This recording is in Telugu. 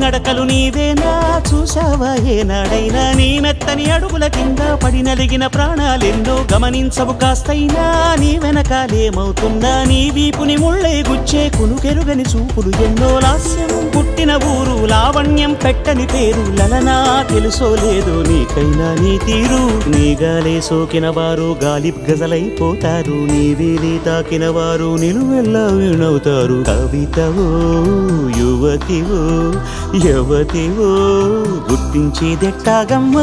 నడకలు నీవేనా చూసావా ఏనాడైనా నీ మెత్తని అడుగుల కింద పడి నలిగిన ప్రాణాలెన్నో గమనించవు కాస్తైనా నీ వెనకాలేమవుతున్నా నీ వీపుని ముళ్ళై గుచ్చే కునుకెరుగని చూపులు ఎన్నో లాస్యం పుట్టిన ఊరు లావణ్యం పెట్టని పేరు లలనా తెలుసో లేదో నీకైనా నీ తీరు నీ గాలే సోకిన వారు గాలి గజలైపోతారు నీ వేలి తాకిన వారు నిలువెల్లా వినవుతారు కవితవో యువతివో యవతివో గుర్తించేదెట్టాగమ్మ